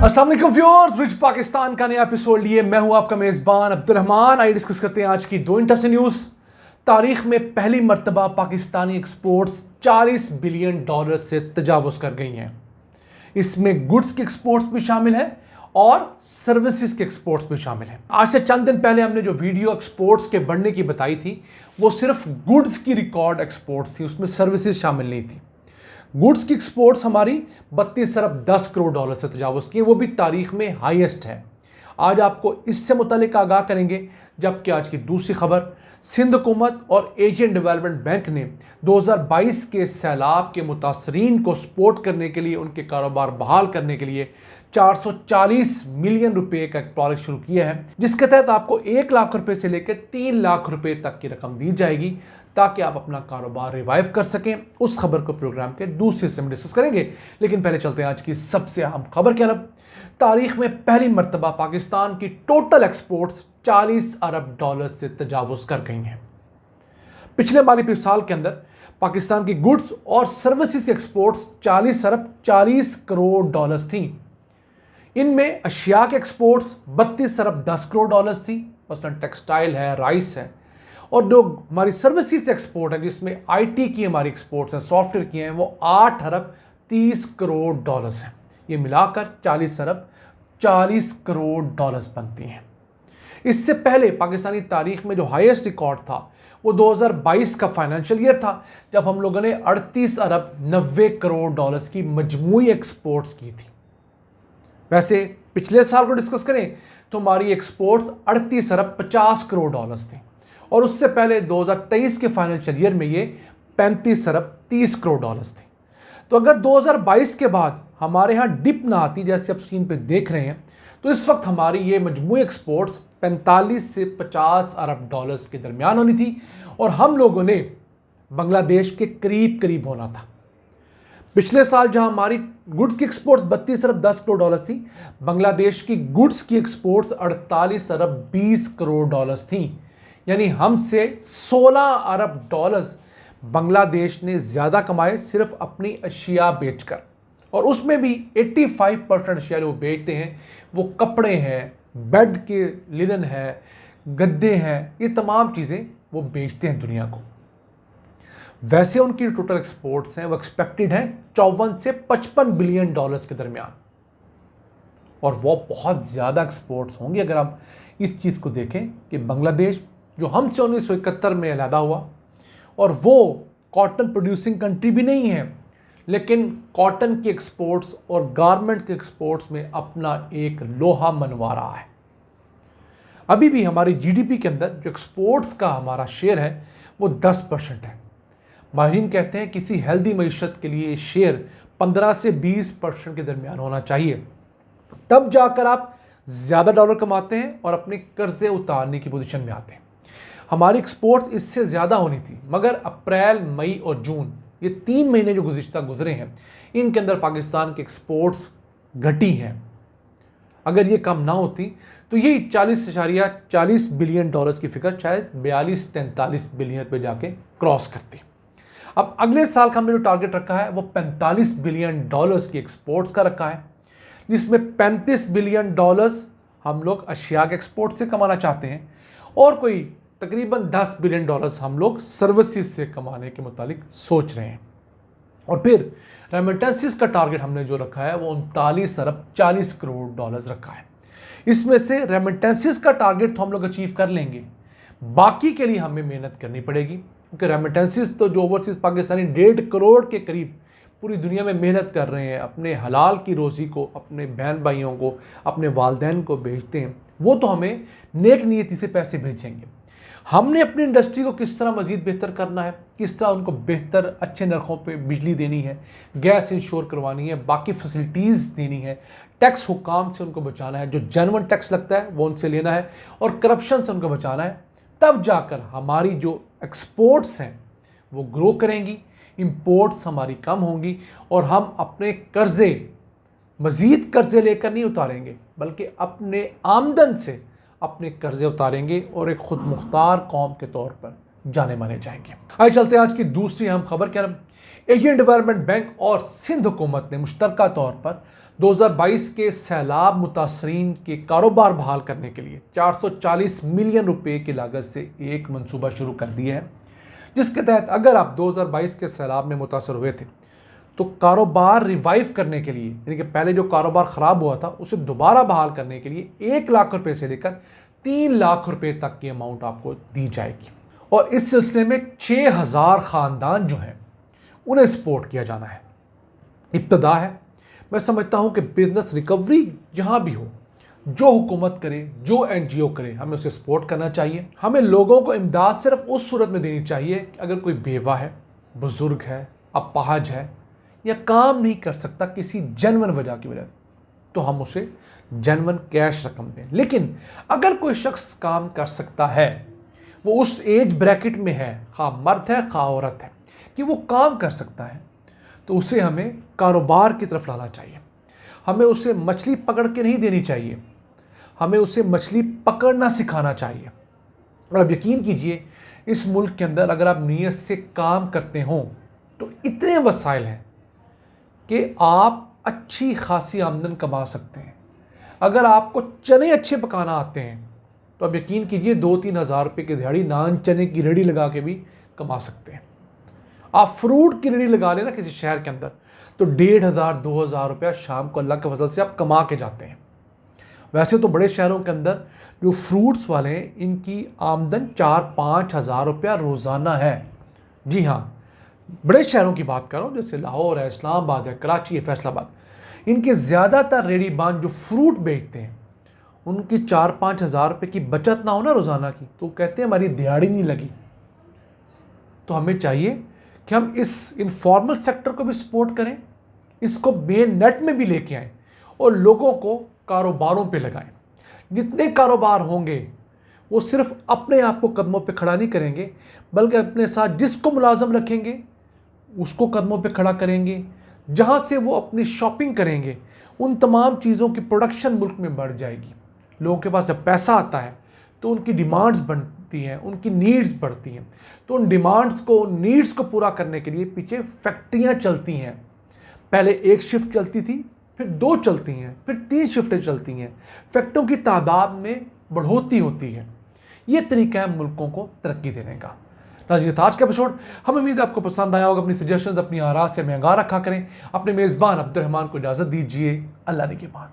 अस्सलाम वालेकुम viewers, rich Pakistan का नया एपिसोड लिए मैं हूं आपका मेज़बान अब्दुल रहमान। आइए डिस्कस करते हैं आज की दो इंटरेस्टिंग न्यूज़। तारीख में पहली मर्तबा पाकिस्तानी एक्सपोर्ट्स $40 बिलियन से तजावुज़ कर गई हैं। इसमें गुड्स के एक्सपोर्ट्स भी शामिल हैं और सर्विसेज के एक्सपोर्ट्स भी शामिल हैं। आज से चंद दिन पहले हमने जो वीडियो एक्सपोर्ट्स के बढ़ने की बताई थी वो सिर्फ गुड्स की रिकॉर्ड एक्सपोर्ट्स थी, उसमें सर्विसेज शामिल नहीं थी। गुड्स की एक्सपोर्ट्स हमारी 32 अरब 10 करोड़ डॉलर से तजावुज़ की, वो भी तारीख में हाईएस्ट है। आज आपको इससे मुतालिक आगाह करेंगे, जबकि आज की दूसरी खबर, सिंध हुकूमत और एशियन डेवलपमेंट बैंक ने 2022 के सैलाब के मुतासरीन को सपोर्ट करने के लिए, उनके कारोबार बहाल करने के लिए 440 मिलियन रुपए का एक प्रोजेक्ट शुरू किया है, जिसके तहत आपको 1 लाख रुपए से लेकर 3 लाख रुपए तक की रकम दी जाएगी ताकि आप अपना कारोबार रिवाइव कर सकें। उस खबर को प्रोग्राम के दूसरे हिस्से में डिस्कस करेंगे, लेकिन पहले चलते हैं आज की सबसे अहम खबर की तरफ। तारीख में पहली मर्तबा पाकिस्तान की टोटल एक्सपोर्ट्स 40 अरब डॉलर से तजावुज़ कर गई हैं। पिछले माली साल के अंदर पाकिस्तान की गुड्स और सर्विसेज के एक्सपोर्ट्स 40 अरब 40 करोड़ डॉलर्स थी। इनमें अशिया के एक्सपोर्ट्स 32 अरब 10 करोड़ डॉलर्स थी, मसलन टेक्सटाइल है, राइस है। और जो हमारी सर्विसेज एक्सपोर्ट है, जिसमें आईटी की हमारी एक्सपोर्ट्स हैं, सॉफ्टवेयर की हैं, वो 8 अरब 30 करोड़ डॉलर्स हैं। ये मिलाकर 40 अरब 40 करोड़ डॉलर्स बनती हैं। इससे पहले पाकिस्तानी तारीख में जो हाईएस्ट रिकॉर्ड था वो 2022 का फाइनेंशियल ईयर था, जब हम लोगों ने 38 अरब 90 करोड़ डॉलर्स की मजमूई एक्सपोर्ट्स की थी। वैसे पिछले साल को डिस्कस करें तो हमारी एक्सपोर्ट्स 38 अरब 50 करोड़ डॉलर्स थी, और उससे पहले 2023 के फाइनेंशियल ईयर में ये 35 अरब 30 करोड़ डॉलर्स थी। तो अगर 2022 के बाद हमारे यहाँ डिप ना आती, जैसे आप स्क्रीन पे देख रहे हैं, तो इस वक्त हमारी ये मजमूई एक्सपोर्ट्स 45 से 50 अरब डॉलर्स के दरमियान होनी थी, और हम लोगों ने बांग्लादेश के करीब करीब होना था। पिछले साल जहां हमारी गुड्स की एक्सपोर्ट्स 32 अरब 10 करोड़ डॉलर्स थी, बांग्लादेश की गुड्स की एक्सपोर्ट्स 48 अरब 20 करोड़ डॉलर्स थी। यानी हमसे 16 अरब डॉलर्स बांग्लादेश ने ज़्यादा कमाए सिर्फ अपनी अशिया बेचकर, और उसमें भी 85% अशिया जो बेचते हैं वो कपड़े हैं, बेड के लिनन है, गद्दे हैं, ये तमाम चीज़ें वो बेचते हैं दुनिया को। वैसे उनकी टोटल एक्सपोर्ट्स हैं वो एक्सपेक्टेड हैं 54 से 55 बिलियन डॉलर्स के दरमियान, और वो बहुत ज़्यादा एक्सपोर्ट्स होंगी अगर आप इस चीज़ को देखें कि बांग्लादेश जो हमसे 1971 में अलहदा हुआ, और वो कॉटन प्रोड्यूसिंग कंट्री भी नहीं है, लेकिन कॉटन की एक्सपोर्ट्स और गारमेंट के एक्सपोर्ट्स में अपना एक लोहा मनवा रहा है। अभी भी हमारी जीडीपी के अंदर जो एक्सपोर्ट्स का हमारा शेयर है वो 10% है। माहिरीन कहते हैं किसी हेल्दी मईशत के लिए शेयर 15 से 20% के दरमियान होना चाहिए, तब जाकर आप ज़्यादा डॉलर कमाते हैं और अपने कर्जे उतारने की पोजीशन में आते हैं। हमारी एक्सपोर्ट्स इससे ज़्यादा होनी थी, मगर अप्रैल, मई और जून, ये 3 महीने जो गुजरे हैं, इनके अंदर पाकिस्तान की एक्सपोर्ट्स घटी हैं। अगर ये कम ना होती तो ये 40 बिलियन डॉलर्स की फिगर शायद 42-43 बिलियन पे जाके क्रॉस करती। अब अगले साल का हमने जो टारगेट रखा है वो 45 बिलियन डॉलर्स की एक्सपोर्ट्स का रखा है, जिसमें 35 बिलियन डॉलर्स हम लोग अशिया के एक्सपोर्ट से कमाना चाहते हैं, और कोई तकरीबन 10 बिलियन डॉलर्स हम लोग सर्विसेज से कमाने के मुतालिक सोच रहे हैं। और फिर रेमिटेंसेस का टारगेट हमने जो रखा है वो 39 अरब 40 करोड़ डॉलर्स रखा है। इसमें से रेमिटेंसेस का टारगेट तो हम लोग अचीव कर लेंगे, बाकी के लिए हमें मेहनत करनी पड़ेगी, क्योंकि रेमिटेंसेस तो जो ओवरसीज पाकिस्तानी 1.5 करोड़ के करीब पूरी दुनिया में मेहनत कर रहे हैं, अपने हलाल की रोज़ी को अपने बहन भाइयों को, अपने वालदैन को भेजते हैं, वो तो हमें नेक नीयती से पैसे भेजेंगे। हमने अपनी इंडस्ट्री को किस तरह मज़ीद बेहतर करना है, किस तरह उनको बेहतर अच्छे नरखों पे बिजली देनी है, गैस इंश्योर करवानी है, बाकी फैसिलिटीज़ देनी है, टैक्स हुकाम से उनको बचाना है, जो जेन्युइन टैक्स लगता है वो उनसे लेना है, और करप्शन से उनको बचाना है, तब जाकर हमारी जो एक्सपोर्ट्स हैं वो ग्रो करेंगी, इंपोर्ट्स हमारी कम होंगी, और हम अपने कर्ज़े मज़ीद कर्ज़े लेकर नहीं उतारेंगे, बल्कि अपने आमदन से अपने कर्ज़े उतारेंगे और एक खुद मुख्तार कौम के तौर पर जाने माने जाएंगे। आइए चलते हैं आज की दूसरी अहम खबर की तरफ। एशियन डेवलपमेंट बैंक और सिंध हुकूमत ने मुश्तरका तौर पर 2022 के सैलाब मुतासरीन के कारोबार बहाल करने के लिए 440 मिलियन रुपए की लागत से एक मंसूबा शुरू कर दिया है, जिसके तहत अगर आप 2022 के सैलाब में मुतासर हुए थे तो कारोबार रिवाइव करने के लिए, यानी कि पहले जो कारोबार ख़राब हुआ था उसे दोबारा बहाल करने के लिए 1 लाख रुपए से लेकर 3 लाख रुपए तक की अमाउंट आपको दी जाएगी। और इस सिलसिले में 6000 ख़ानदान जो हैं उन्हें सपोर्ट किया जाना है। इब्तदा है। मैं समझता हूँ कि बिजनेस रिकवरी जहाँ भी हो, जो हुकूमत करे, जो NGO करे, हमें उसे सपोर्ट करना चाहिए। हमें लोगों को इमदाद सिर्फ उस सूरत में देनी चाहिए कि अगर कोई बेवा है, बुज़ुर्ग है, अपाहज है या काम नहीं कर सकता किसी जेन्युइन वजह की वजह से, तो हम उसे जेन्युइन कैश रकम दें। लेकिन अगर कोई शख्स काम कर सकता है, वो उस एज ब्रैकेट में है, खा मर्द है खा औरत है, कि वो काम कर सकता है, तो उसे हमें कारोबार की तरफ लाना चाहिए। हमें उसे मछली पकड़ के नहीं देनी चाहिए, हमें उसे मछली पकड़ना सिखाना चाहिए। और अब यकीन कीजिए, इस मुल्क के अंदर अगर आप नीयत से काम करते हों तो इतने वसाइल हैं कि आप अच्छी खासी आमदन कमा सकते हैं। अगर आपको चने अच्छे पकाना आते हैं तो अब यकीन कीजिए 2-3 हज़ार रुपये की दिहाड़ी नान चने की रेडी लगा के भी कमा सकते हैं। आप फ्रूट की रेडी लगा लेना किसी शहर के अंदर तो 1500-2000 रुपया शाम को अल्लाह के फजल से आप कमा के जाते हैं। वैसे तो बड़े शहरों के अंदर जो फ्रूट्स वाले हैं, इनकी आमदन 4-5 हज़ार रुपया रोज़ाना है। जी हाँ, बड़े शहरों की बात कर रहा हूँ, जैसे लाहौर है, इस्लामाबाद है, कराची है, फैसलाबाद। इनके ज़्यादातर रेडीबान जो फ्रूट बेचते हैं, उनकी 4-5 हज़ार रुपये की बचत ना हो ना रोज़ाना की, तो कहते हैं हमारी दिहाड़ी नहीं लगी। तो हमें चाहिए कि हम इस इनफॉर्मल सेक्टर को भी सपोर्ट करें, इसको मेन नेट में भी लेके आएँ और लोगों को कारोबारों पे लगाएं। जितने कारोबार होंगे वो सिर्फ अपने आप को कदमों पे खड़ा नहीं करेंगे, बल्कि अपने साथ जिसको मुलाजम रखेंगे उसको कदमों पे खड़ा करेंगे। जहाँ से वो अपनी शॉपिंग करेंगे, उन तमाम चीज़ों की प्रोडक्शन मुल्क में बढ़ जाएगी। लोगों के पास जब पैसा आता है तो उनकी डिमांड्स बनती हैं, उनकी नीड्स बढ़ती हैं। तो उन डिमांड्स को, उन नीड्स को पूरा करने के लिए पीछे फैक्ट्रियाँ चलती हैं। पहले एक शिफ्ट चलती थी, फिर 2 चलती हैं, फिर 3 शिफ्टें चलती हैं। फैक्ट्रियों की तादाद में बढ़ोतरी होती है। ये तरीका है मुल्कों को तरक्की देने का। नाज़रीन, आज का एपिसोड हमें उम्मीद है आपको पसंद आया होगा। अपनी सजेशंस, अपनी आरा से हमें आगाह रखा करें। अपने मेज़बान अब्दुल रहमान को इजाज़त दीजिए। अल्लाह ने के बाद।